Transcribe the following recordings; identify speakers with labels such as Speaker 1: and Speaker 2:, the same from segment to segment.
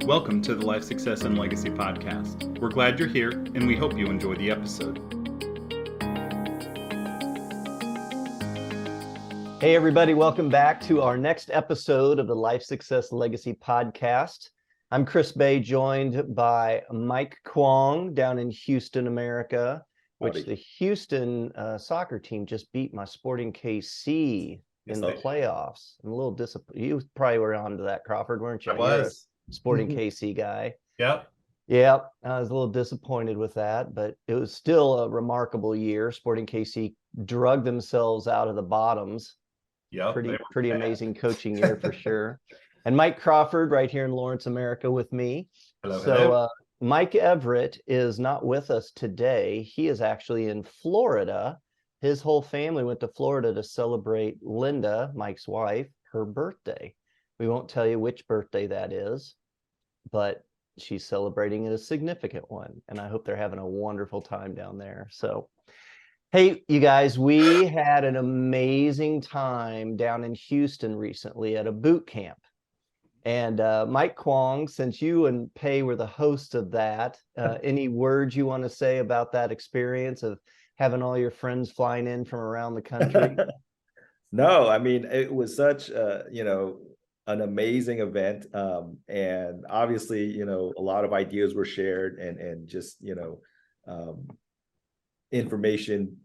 Speaker 1: Welcome to the Life Success and Legacy Podcast. We're glad you're here, and we hope you enjoy the episode.
Speaker 2: Hey, everybody. Welcome back to our next episode of the Life Success Legacy Podcast. I'm Chris Bay, joined by Mike Kwong down in Houston, America, which the Houston soccer team just beat my Sporting KC in the playoffs. I'm a little disappointed. You probably were onto that, Crawford, weren't you?
Speaker 3: I was.
Speaker 2: Sporting KC guy.
Speaker 3: Yep.
Speaker 2: Yeah, I was a little disappointed with that, but it was still a remarkable year. Sporting KC drug themselves out of the bottoms.
Speaker 3: Yep.
Speaker 2: Pretty amazing coaching year for sure. And Mike Crawford right here in Lawrence, America with me.
Speaker 3: Hello.
Speaker 2: Mike Everett is not with us today. He is actually in Florida. His whole family went to Florida to celebrate Linda, Mike's wife, her birthday. We won't tell you which birthday that is, but she's celebrating a significant one. And I hope they're having a wonderful time down there. So, hey, you guys, we had an amazing time down in Houston recently at a boot camp. And Mike Kwong, since you and Pei were the hosts of that, any words you want to say about that experience of having all your friends flying in from around the country?
Speaker 4: No, I mean, it was such an amazing event. And obviously, a lot of ideas were shared and just, information,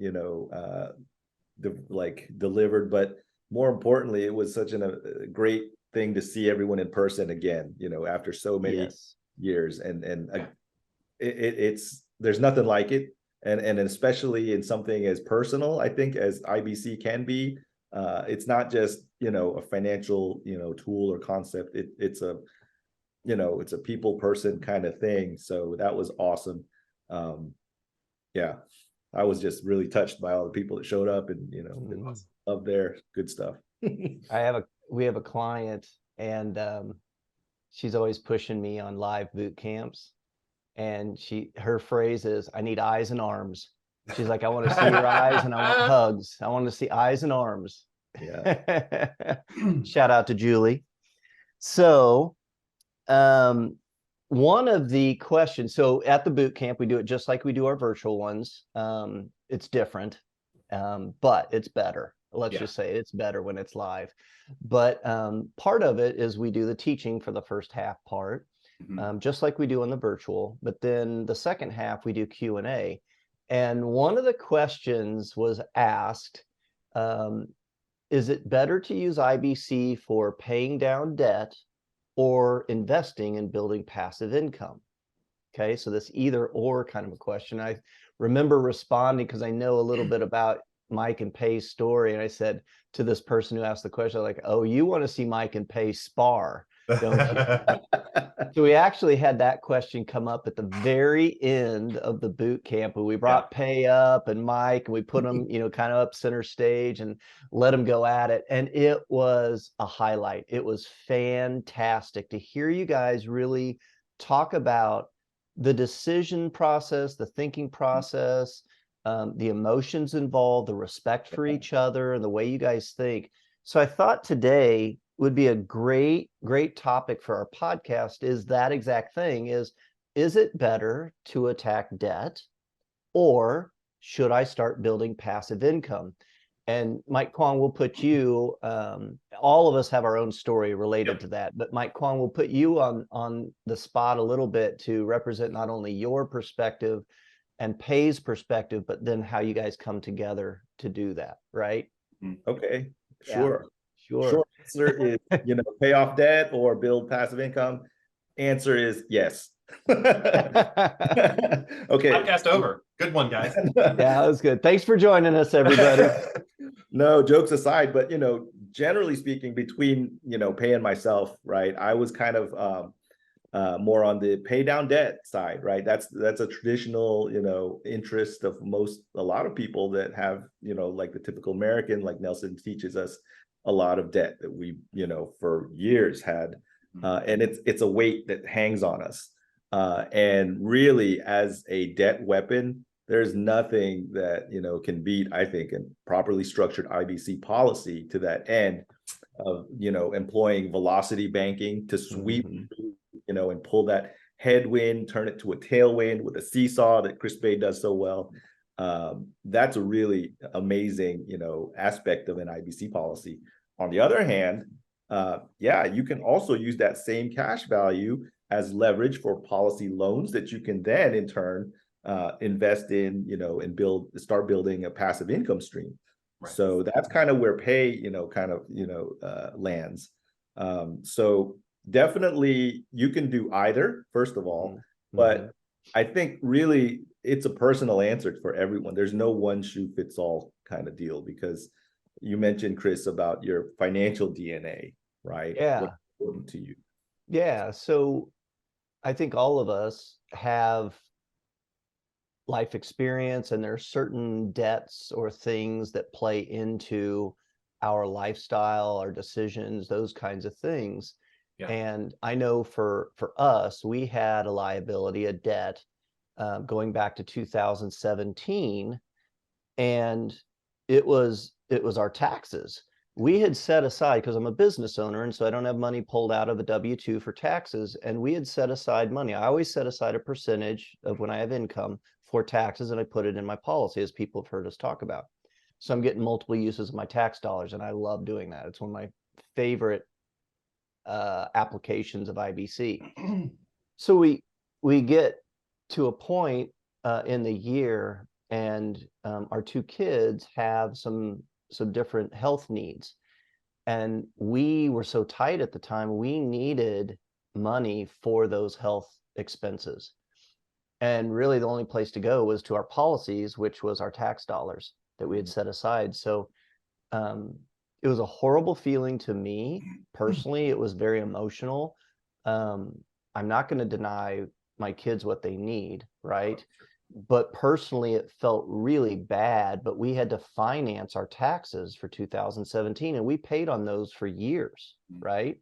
Speaker 4: delivered. But more importantly, it was such a great thing to see everyone in person again, after so many years. And it's there's nothing like it. And especially in something as personal, I think, as IBC can be. It's not just, a financial, tool or concept. It's a people person kind of thing. So that was awesome. I was just really touched by all the people that showed up and, of their good stuff.
Speaker 2: We have a client, and she's always pushing me on live boot camps. And her phrase is, I need eyes and arms. She's like, I want to see your eyes and I want hugs. I want to see eyes and arms.
Speaker 4: Yeah.
Speaker 2: Shout out to Julie. So one of the questions, so at the boot camp, we do it just like we do our virtual ones. It's different, but it's better. Let's just say it's better when it's live. But part of it is we do the teaching for the first half part, just like we do on the virtual. But then the second half, we do Q&A. And one of the questions was asked, is it better to use IBC for paying down debt or investing in building passive income? Okay, so this either or kind of a question. I remember responding because I know a little bit about Mike and Pei's story. And I said to this person who asked the question, like, oh, you want to see Mike and Pei spar, don't you? So we actually had that question come up at the very end of the boot camp, and we brought Pei up and Mike, and we put them, kind of up center stage and let them go at it. And it was a highlight. It was fantastic to hear you guys really talk about the decision process, the thinking process, the emotions involved, the respect for each other, and the way you guys think. So I thought today would be a great topic for our podcast, is that exact thing, is it better to attack debt, or should I start building passive income? And Mike Kwong, will put you, all of us have our own story related to that, but Mike Kwong, will put you on the spot a little bit to represent not only your perspective and Pei's perspective, but then how you guys come together to do that, right?
Speaker 4: Okay, sure.
Speaker 2: Yeah.
Speaker 4: Short answer is, pay off debt or build passive income. Answer is yes. Okay.
Speaker 3: Podcast over. Good one, guys.
Speaker 2: Yeah, that was good. Thanks for joining us, everybody.
Speaker 4: No, jokes aside, but generally speaking, between Pei and myself, right, I was kind of more on the pay down debt side, right? That's a traditional interest of a lot of people that have like the typical American, like Nelson teaches us, a lot of debt that we for years had, and it's a weight that hangs on us, and really, as a debt weapon, there's nothing that can beat, I think, a properly structured IBC policy to that end of employing velocity banking to sweep and pull that headwind, turn it to a tailwind with a seesaw that Chris Bay does so well. That's a really amazing, aspect of an IBC policy. On the other hand, you can also use that same cash value as leverage for policy loans that you can then in turn invest in, and start building a passive income stream. Right. So that's kind of where pay, lands. So definitely you can do either, first of all, but I think really it's a personal answer for everyone. There's no one shoe fits all kind of deal, because you mentioned, Chris, about your financial DNA, right?
Speaker 2: Yeah.
Speaker 4: What's important to you.
Speaker 2: Yeah. So I think all of us have life experience, and there are certain debts or things that play into our lifestyle, our decisions, those kinds of things. Yeah. And I know for us, we had a liability, a debt, going back to 2017, and it was our taxes. We had set aside, because I'm a business owner, and so I don't have money pulled out of a W-2 for taxes, and we had set aside money. I always set aside a percentage of when I have income for taxes, and I put it in my policy, as people have heard us talk about. So I'm getting multiple uses of my tax dollars, and I love doing that. It's one of my favorite applications of IBC. So we get to a point in the year, and our two kids have some different health needs, and we were so tight at the time, we needed money for those health expenses, and really the only place to go was to our policies, which was our tax dollars that we had set aside. So it was a horrible feeling to me personally. It was very emotional. I'm not going to deny my kids what they need, right? But personally, it felt really bad. But we had to finance our taxes for 2017, and we paid on those for years, right?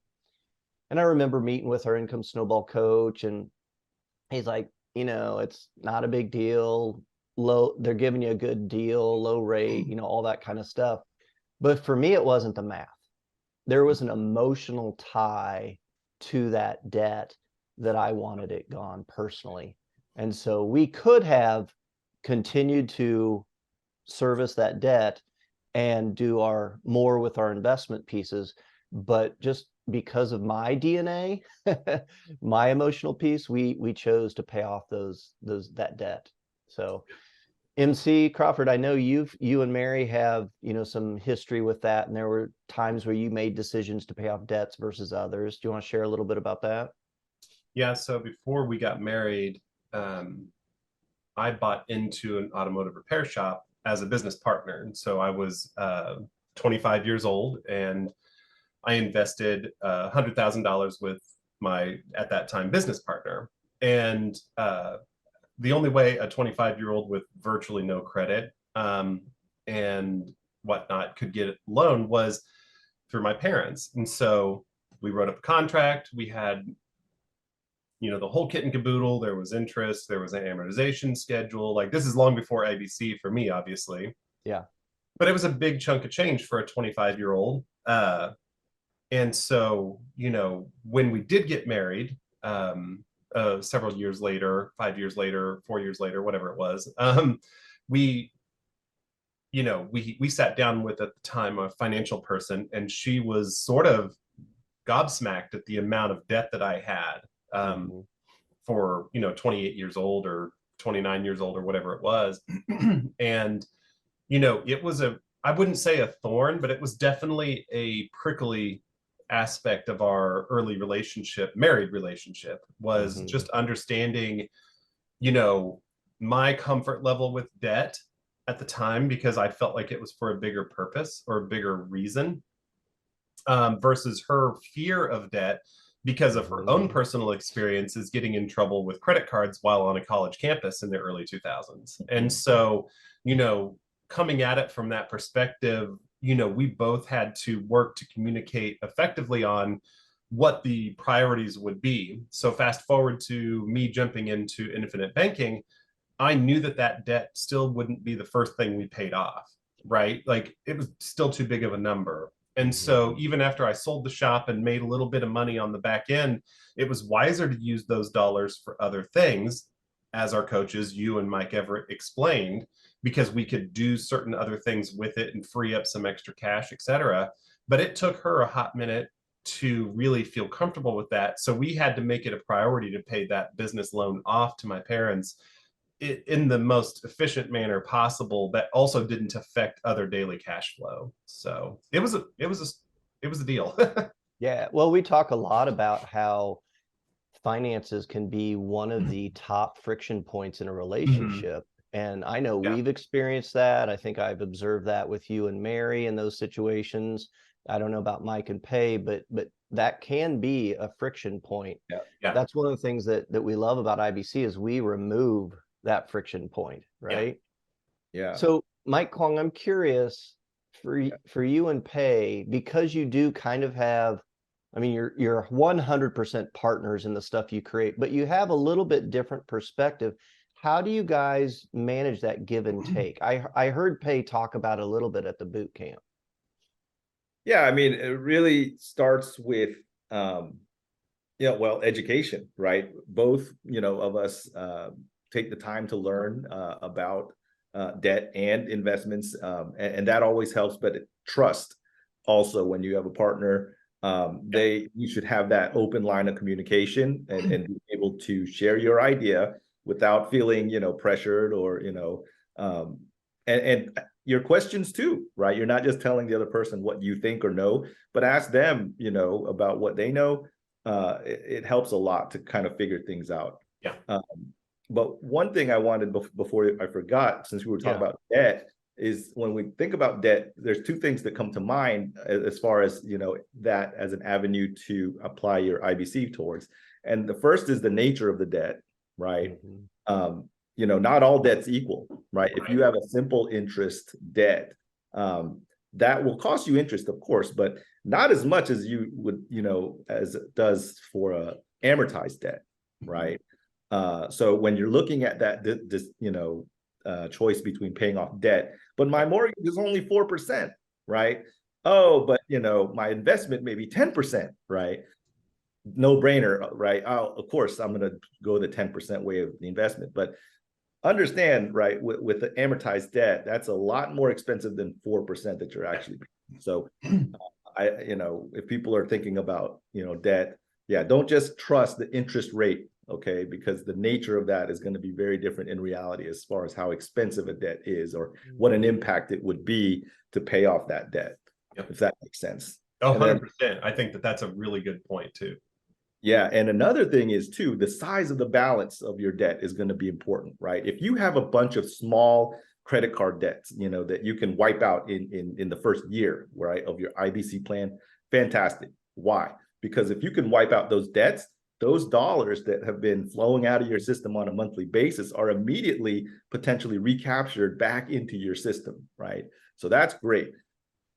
Speaker 2: And I remember meeting with our income snowball coach, and he's like, it's not a big deal. They're giving you a good deal, low rate, all that kind of stuff. But for me, it wasn't the math. There was an emotional tie to that debt that I wanted it gone personally. And so we could have continued to service that debt and do more with our investment pieces, but just because of my DNA, my emotional piece, we chose to pay off that debt. So MC Crawford, I know you and Mary have, some history with that, and there were times where you made decisions to pay off debts versus others. Do you want to share a little bit about that?
Speaker 3: Yeah. So before we got married, I bought into an automotive repair shop as a business partner. And so I was 25 years old, and I invested $100,000 with my, at that time, business partner. And the only way a 25-year-old with virtually no credit and whatnot could get a loan was through my parents. And so we wrote up a contract. We had, the whole kit and caboodle. There was interest. There was an amortization schedule. Like, this is long before IBC for me, obviously.
Speaker 2: Yeah.
Speaker 3: But it was a big chunk of change for a 25-year-old. And so, when we did get married, several years later, 5 years later, 4 years later, whatever it was, we sat down with, at the time, a financial person, and she was sort of gobsmacked at the amount of debt that I had for 28 years old or 29 years old or whatever it was. And it was I wouldn't say a thorn, but it was definitely a prickly aspect of our early married relationship, was just understanding my comfort level with debt at the time, because I felt like it was for a bigger purpose or a bigger reason, versus her fear of debt because of her own personal experiences getting in trouble with credit cards while on a college campus in the early 2000s. And so, coming at it from that perspective, we both had to work to communicate effectively on what the priorities would be. So fast forward to me jumping into Infinite Banking, I knew that debt still wouldn't be the first thing we paid off, right? Like, it was still too big of a number. And so even after I sold the shop and made a little bit of money on the back end, it was wiser to use those dollars for other things, as our coaches, you and Mike Everett, explained, because we could do certain other things with it and free up some extra cash, etc. But it took her a hot minute to really feel comfortable with that. So we had to make it a priority to pay that business loan off to my parents in the most efficient manner possible, that also didn't affect other daily cash flow. So it was a deal.
Speaker 2: Yeah. Well, we talk a lot about how finances can be one of the top friction points in a relationship. And I know
Speaker 3: Yeah.
Speaker 2: we've experienced that. I think I've observed that with you and Mary in those situations. I don't know about Mike and Pay, but that can be a friction point.
Speaker 3: Yeah.
Speaker 2: That's one of the things that we love about IBC is we remove that friction point, right?
Speaker 4: Yeah.
Speaker 2: So Mike Kwong, I'm curious for you and Pay, because you do kind of have, I mean, you're 100% partners in the stuff you create, but you have a little bit different perspective. How do you guys manage that give and take? I heard Pay talk about it a little bit at the boot camp.
Speaker 4: Yeah, I mean, it really starts with well, education, right? Both, of us take the time to learn about debt and investments, and that always helps. But trust also, when you have a partner, you should have that open line of communication and be able to share your idea without feeling, pressured or, and your questions too, right? You're not just telling the other person what you think or know, but ask them, about what they know. It helps a lot to kind of figure things out.
Speaker 3: Yeah.
Speaker 4: But one thing I wanted before I forgot, since we were talking about debt, is when we think about debt, there's two things that come to mind as far as, that as an avenue to apply your IBC towards. And the first is the nature of the debt, right? Not all debt's equal, right? If you have a simple interest debt, that will cost you interest, of course, but not as much as you would, as it does for a amortized debt, right? So when you're looking at that, choice between paying off debt, but my mortgage is only 4%, right? Oh, but my investment may be 10%, right? No brainer, right? Oh, of course, I'm going to go the 10% way of the investment, but understand, right, with the amortized debt, that's a lot more expensive than 4% that you're actually paying. So if people are thinking about, debt, don't just trust the interest rate, okay, because the nature of that is going to be very different in reality as far as how expensive a debt is or what an impact it would be to pay off that debt, if that makes sense.
Speaker 3: Oh, 100%. I think that's a really good point too.
Speaker 4: Yeah. And another thing is too, the size of the balance of your debt is going to be important, right? If you have a bunch of small credit card debts, that you can wipe out in the first year, right, of your IBC plan, fantastic. Why? Because if you can wipe out those debts, those dollars that have been flowing out of your system on a monthly basis are immediately potentially recaptured back into your system, right? So that's great.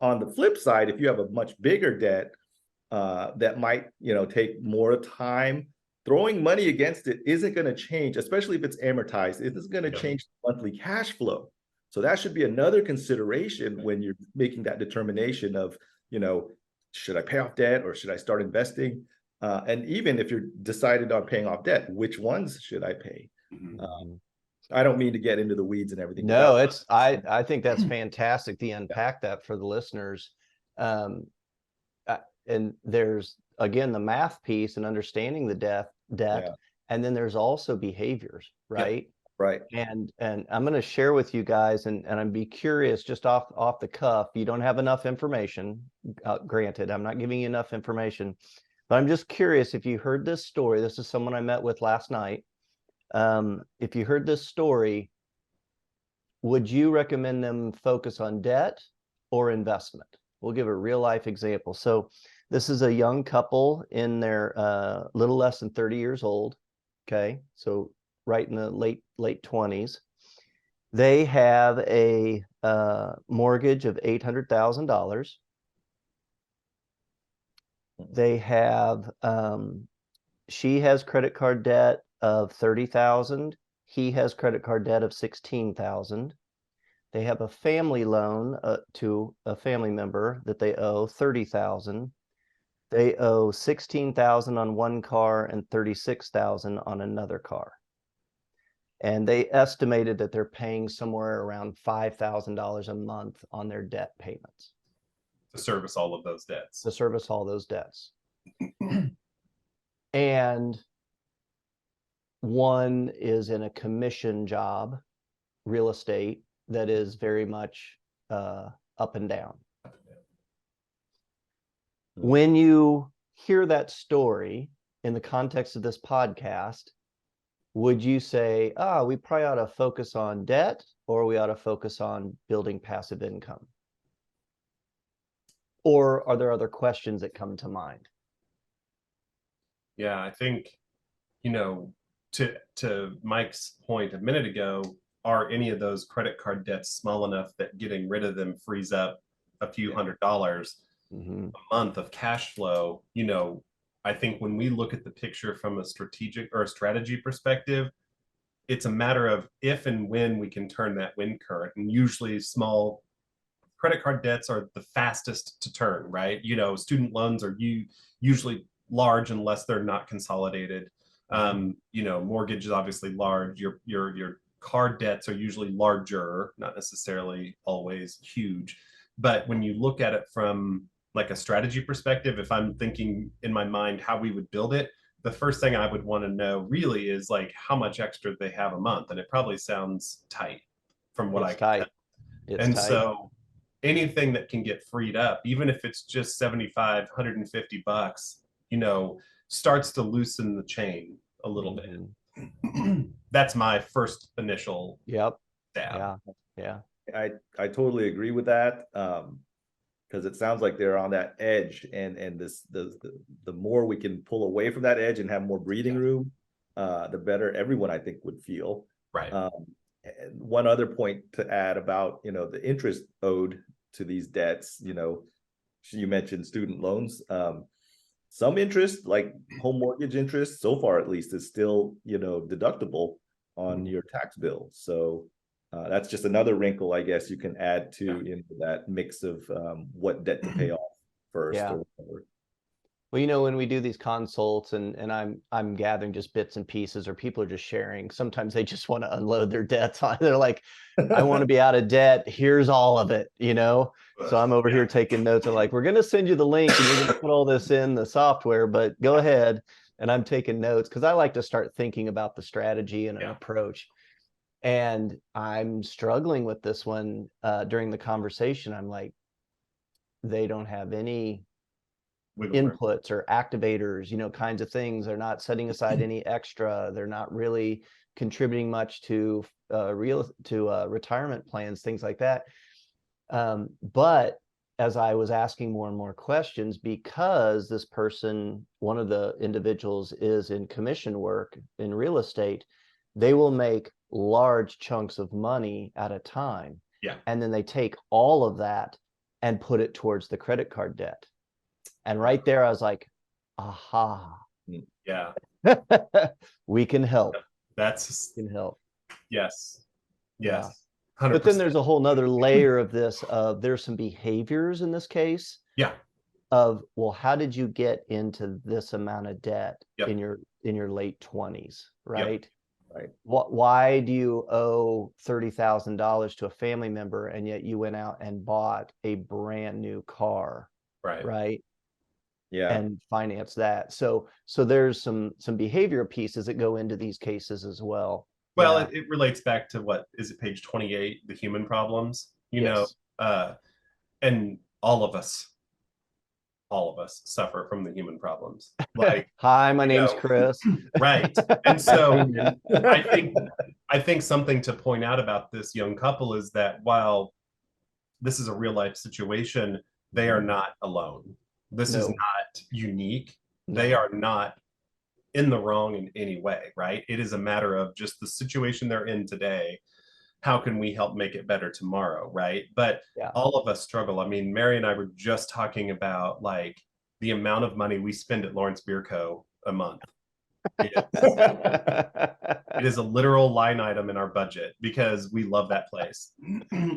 Speaker 4: On the flip side, if you have a much bigger debt, that might, take more time, throwing money against it isn't going to change, especially if it's amortized. It isn't going to change the monthly cash flow. So that should be another consideration when you're making that determination of, should I pay off debt or should I start investing? And even if you're decided on paying off debt, which ones should I pay? I don't mean to get into the weeds and everything.
Speaker 2: No, I think that's fantastic to unpack that for the listeners. And there's, again, the math piece and understanding the debt, and then there's also behaviors, right?
Speaker 4: Right.
Speaker 2: And I'm going to share with you guys, and I'm be curious, just off the cuff. You don't have enough information, granted. I'm not giving you enough information, but I'm just curious if you heard this story. This is someone I met with last night. If you heard this story, would you recommend them focus on debt or investment? We'll give a real life example. So this is a young couple in their little less than 30 years old. Okay. So right in the late 20s. They have a mortgage of $800,000. They have, she has credit card debt of $30,000. He has credit card debt of $16,000. They have a family loan to a family member that they owe $30,000. They owe $16,000 on one car and $36,000 on another car. And they estimated that they're paying somewhere around $5,000 a month on their debt payments
Speaker 3: To service all of those debts.
Speaker 2: to service all those debts. And one is in a commission job, real estate, that is very much up and down. When you hear that story in the context of this podcast, would you say, we probably ought to focus on debt, or we ought to focus on building passive income? Or are there other questions that come to mind?
Speaker 3: Yeah, I think, to Mike's point a minute ago, are any of those credit card debts small enough that getting rid of them frees up a few $100s
Speaker 2: Mm-hmm.
Speaker 3: a month of cash flow? I think when we look at the picture from a strategic or a strategy perspective, it's a matter of if and when we can turn that wind current. And usually small credit card debts are the fastest to turn, right? Student loans are usually large unless they're not consolidated. Mortgage is obviously large. Your card debts are usually larger, not necessarily always huge. But when you look at it from like a strategy perspective, if I'm thinking in my mind how we would build it, the first thing I would want to know really is like how much extra they have a month. And it probably sounds tight from what I can tell. And so anything that can get freed up, even if it's just $75, $150, starts to loosen the chain a little bit. That's my first initial
Speaker 2: stab. Yeah.
Speaker 4: I totally agree with that. Because it sounds like they're on that edge, and the more we can pull away from that edge and have more breathing room, the better everyone, I think, would feel.
Speaker 3: Right.
Speaker 4: And one other point to add about the interest owed to these debts. You mentioned student loans. Some interest, like home mortgage interest, so far at least, is still deductible on your tax bill. So that's just another wrinkle, I guess, you can add to that mix of what debt to pay off first.
Speaker 2: Yeah.
Speaker 4: Or whatever.
Speaker 2: Well, when we do these consults and I'm gathering just bits and pieces, or people are just sharing, sometimes they just want to unload their debts on. They're like, I want to be out of debt. Here's all of it, So I'm over here taking notes. I'm like, we're going to send you the link and you're going to put all this in the software, but go ahead. And I'm taking notes because I like to start thinking about the strategy and an approach. And I'm struggling with this one during the conversation. I'm like, they don't have any inputs or activators, kinds of things. They're not setting aside any extra. They're not really contributing much to retirement plans, things like that. But as I was asking more and more questions, because this person, one of the individuals, is in commission work in real estate, they will make large chunks of money at a time.
Speaker 3: Yeah.
Speaker 2: And then they take all of that and put it towards the credit card debt. And right there, I was like, aha.
Speaker 3: Yeah.
Speaker 2: We can help.
Speaker 3: We
Speaker 2: can help.
Speaker 3: Yes.
Speaker 2: Yeah.
Speaker 3: 100%.
Speaker 2: But then there's a whole nother layer of this, there's some behaviors in this case.
Speaker 3: Yeah.
Speaker 2: Of, well, how did you get into this amount of debt in your late 20s, right?
Speaker 3: Yep.
Speaker 4: Right.
Speaker 2: Why do you owe $30,000 to a family member and yet you went out and bought a brand new car? Right.
Speaker 4: Yeah.
Speaker 2: And finance that. So there's some behavioral pieces that go into these cases as well.
Speaker 3: Well, it relates back to what is it, page 28, the human problems, and all of us suffer from the human problems. Like,
Speaker 2: hi, my name's Chris.
Speaker 3: Right. And so I think something to point out about this young couple is that while this is a real life situation, they are not alone. This is not unique. They are not in the wrong in any way, right? It is a matter of just the situation they're in today. How can we help make it better tomorrow, right? But all of us struggle. I mean, Mary and I were just talking about like the amount of money we spend at Lawrence Beer Co. a month. It is a literal line item in our budget because we love that place.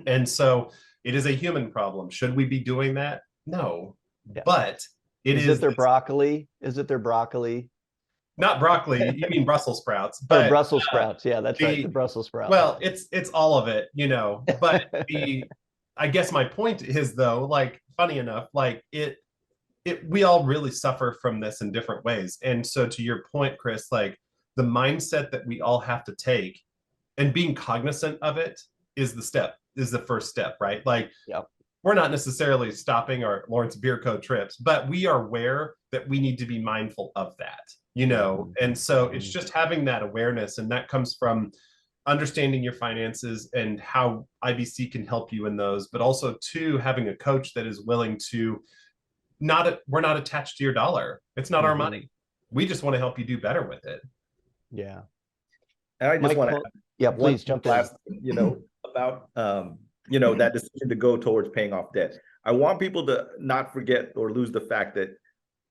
Speaker 3: And so it is a human problem. Should we be doing that? No.
Speaker 2: Yeah.
Speaker 3: But it
Speaker 2: Is it their broccoli? Is it their broccoli?
Speaker 3: not broccoli. You mean Brussels sprouts,
Speaker 2: Or
Speaker 3: but
Speaker 2: Brussels sprouts? Yeah, that's right. The Brussels sprouts.
Speaker 3: well, it's all of it, you know. But I guess my point is though, like, funny enough, like we all really suffer from this in different ways. And so to your point, Chris, like the mindset that we all have to take and being cognizant of it is the first step, right? Like,
Speaker 2: Yep.
Speaker 3: We're not necessarily stopping our Lawrence Beer Co. trips, but we are aware that we need to be mindful of that, you know? And so it's just having that awareness, and that comes from understanding your finances and how IBC can help you in those, but also too, having a coach that is willing to we're not attached to your dollar. It's not our money. We just want to help you do better with it.
Speaker 2: Yeah.
Speaker 4: And I just
Speaker 2: Mike,
Speaker 4: want to
Speaker 2: yeah, please jump in.
Speaker 4: last, you know, about you know, that decision to go towards paying off debt. I want people to not forget or lose the fact that,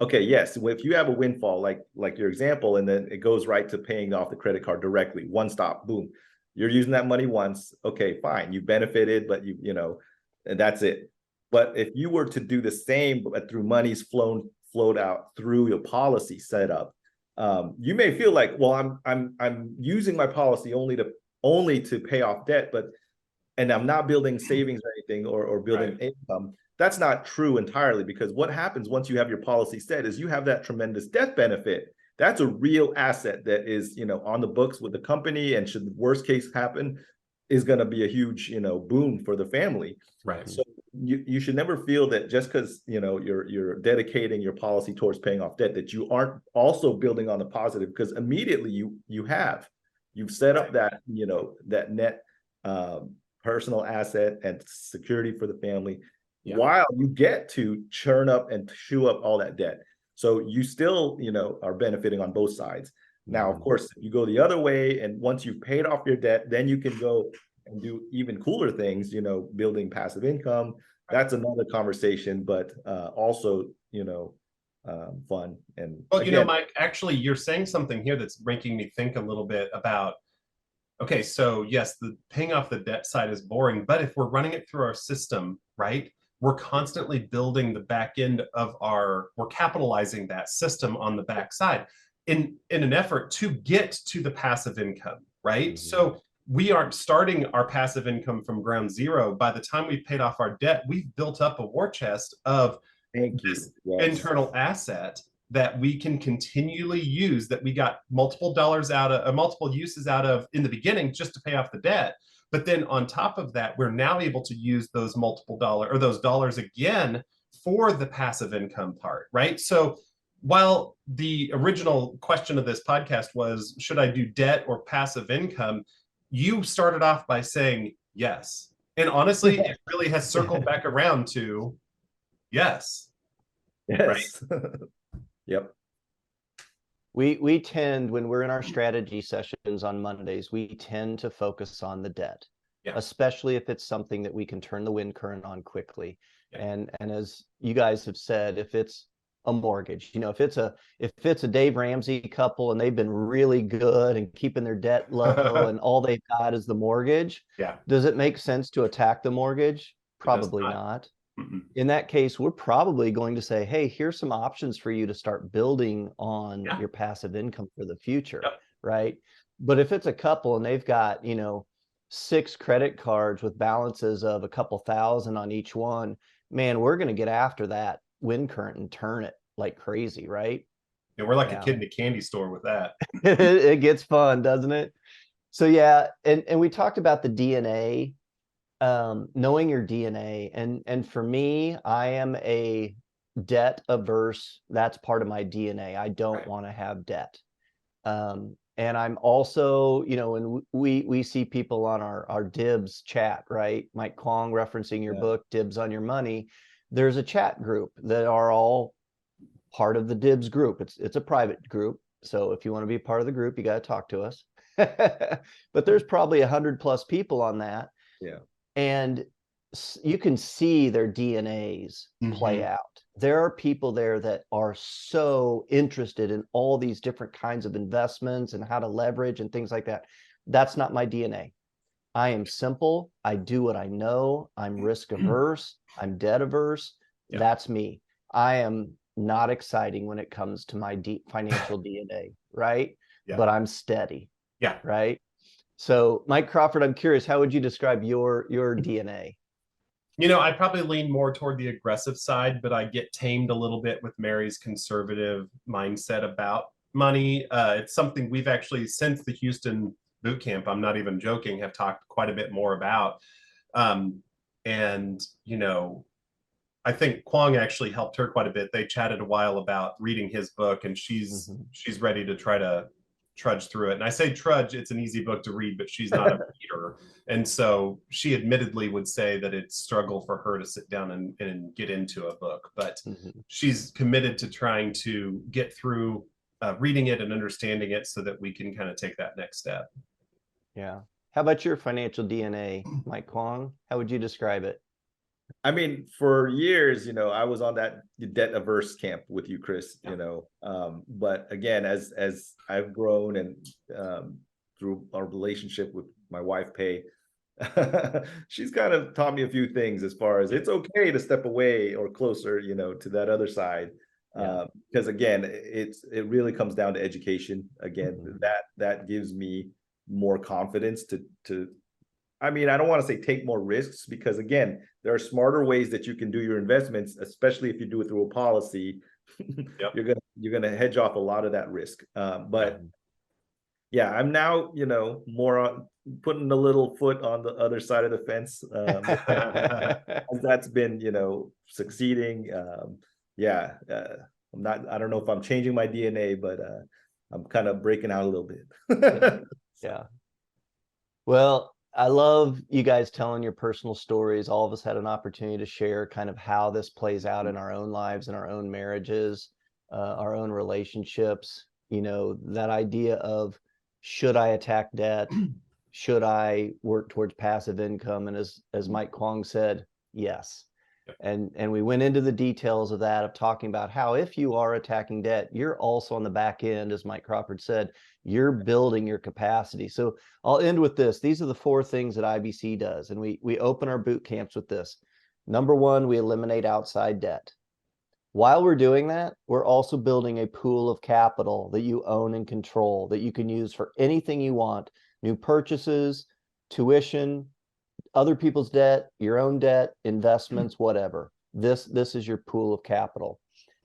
Speaker 4: okay, yes, if you have a windfall, like your example, and then it goes right to paying off the credit card directly, one stop, boom, you're using that money once. Okay, fine, you benefited, but you know, and that's it. But if you were to do the same, but through monies flowed out through your policy setup, you may feel like, well, I'm using my policy only to pay off debt, and I'm not building savings or anything or building income. That's not true entirely, because what happens once you have your policy set is you have that tremendous death benefit. That's a real asset that is, you know, on the books with the company, and should the worst case happen, is going to be a huge, you know, boon for the family.
Speaker 3: Right.
Speaker 4: So you should never feel that just because, you know, you're dedicating your policy towards paying off debt, that you aren't also building on the positive, because immediately you've set up that, you know, that net personal asset and security for the family, while you get to churn up and chew up all that debt. So you still, you know, are benefiting on both sides. Now, of course, if you go the other way, and once you've paid off your debt, then you can go and do even cooler things, you know, building passive income. That's another conversation, but also, you know, fun. And
Speaker 3: well, again, you know, Mike, actually, you're saying something here that's making me think a little bit about, okay, so yes, the paying off the debt side is boring, but if we're running it through our system, right, we're constantly building the back end of we're capitalizing that system on the back side in an effort to get to the passive income, right? So we aren't starting our passive income from ground zero. By the time we've paid off our debt, we've built up a war chest of this internal asset that we can continually use, that we got multiple uses out of in the beginning just to pay off the debt. But then on top of that, we're now able to use those those dollars again for the passive income part, right? So while the original question of this podcast was, should I do debt or passive income? You started off by saying yes. And honestly, it really has circled back around to yes.
Speaker 4: Yes. Right? Yep.
Speaker 2: We tend, when we're in our strategy sessions on Mondays, we tend to focus on the debt, especially if it's something that we can turn the wind current on quickly. And as you guys have said, if it's a mortgage, you know, if it's a Dave Ramsey couple and they've been really good and keeping their debt low and all they've got is the mortgage, does it make sense to attack the mortgage? Probably not. In that case, we're probably going to say, hey, here's some options for you to start building on your passive income for the future, right? But if it's a couple and they've got, you know, 6 credit cards with balances of a couple thousand on each one, man, we're going to get after that wind current and turn it like crazy, right?
Speaker 3: Yeah, we're like a kid in a candy store with that.
Speaker 2: It gets fun, doesn't it? So yeah, and we talked about the DNA, knowing your DNA, and for me, I am a debt averse. That's part of my DNA. I don't want to have debt. And I'm also, you know, and we see people on our Dibs chat, right? Mike Kwong referencing your book, Dibs on Your Money. There's a chat group that are all part of the Dibs group. It's a private group. So if you want to be part of the group, you got to talk to us. But there's probably 100+ people on that.
Speaker 4: Yeah.
Speaker 2: And you can see their DNAs play out. there are people there that are so interested in all these different kinds of investments and how to leverage and things like that. That's not my DNA. I am simple. I do what I know. I'm risk averse. I'm debt averse.
Speaker 3: Yeah.
Speaker 2: That's me. I am not exciting when it comes to my financial DNA, right?
Speaker 3: Yeah.
Speaker 2: But I'm steady.
Speaker 3: Yeah.
Speaker 2: Right. So Mike Crawford, I'm curious, how would you describe your DNA?
Speaker 3: You know, I probably lean more toward the aggressive side, but I get tamed a little bit with Mary's conservative mindset about money. It's something we've actually, since the Houston boot camp, I'm not even joking, have talked quite a bit more about. And, you know, I think Kwong actually helped her quite a bit. They chatted a while about reading his book, and she's ready to try to trudge through it. And I say trudge, it's an easy book to read, but she's not a reader. And so she admittedly would say that it's struggle for her to sit down and get into a book, but she's committed to trying to get through reading it and understanding it so that we can kind of take that next step.
Speaker 2: Yeah. How about your financial DNA, Mike Kwong? How would you describe it?
Speaker 4: I mean, for years, you know, I was on that debt averse camp with you, Chris, you know, but again, as I've grown and through our relationship with my wife, Pay, she's kind of taught me a few things as far as it's okay to step away or closer, you know, to that other side. Because again, it really comes down to education. Again, that gives me more confidence to I mean, I don't want to say take more risks, because again, there are smarter ways that you can do your investments, especially if you do it through a policy. You're gonna hedge off a lot of that risk. But yeah, I'm now, you know, more on putting a little foot on the other side of the fence. That's been, you know, succeeding. I don't know if I'm changing my DNA, but I'm kind of breaking out a little bit.
Speaker 2: Yeah. Well, I love you guys telling your personal stories. All of us had an opportunity to share kind of how this plays out in our own lives and our own marriages, our own relationships. You know, that idea of, should I attack debt? Should I work towards passive income? And as Mike Kwong said, yes. And we went into the details of that, of talking about how if you are attacking debt, you're also on the back end, as Mike Crawford said, you're building your capacity. So I'll end with this. These are the 4 things that IBC does. And we open our boot camps with this. Number 1, we eliminate outside debt. While we're doing that, we're also building a pool of capital that you own and control, that you can use for anything you want: new purchases, tuition, other people's debt, your own debt, investments, whatever. This is your pool of capital.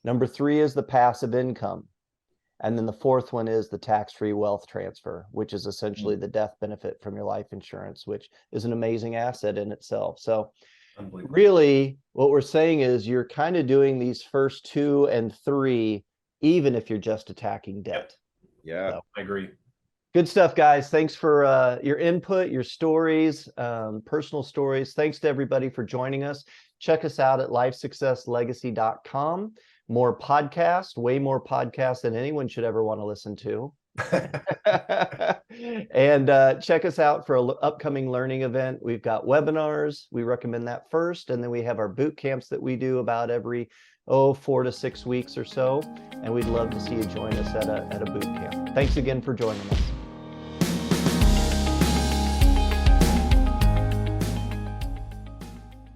Speaker 2: Number 3 is the passive income. And then the 4th one is the tax-free wealth transfer, which is essentially the death benefit from your life insurance, which is an amazing asset in itself. So really what we're saying is you're kind of doing these first 2 and 3, even if you're just attacking debt.
Speaker 4: Yeah,
Speaker 2: so,
Speaker 3: I agree.
Speaker 2: Good stuff, guys. Thanks for your input, your stories, personal stories. Thanks to everybody for joining us. Check us out at lifesuccesslegacy.com. More podcasts, way more podcasts than anyone should ever want to listen to. And check us out for an upcoming learning event. We've got webinars. We recommend that first. And then we have our boot camps that we do about every 4 to 6 weeks or so. And we'd love to see you join us at a boot camp. Thanks again for joining us.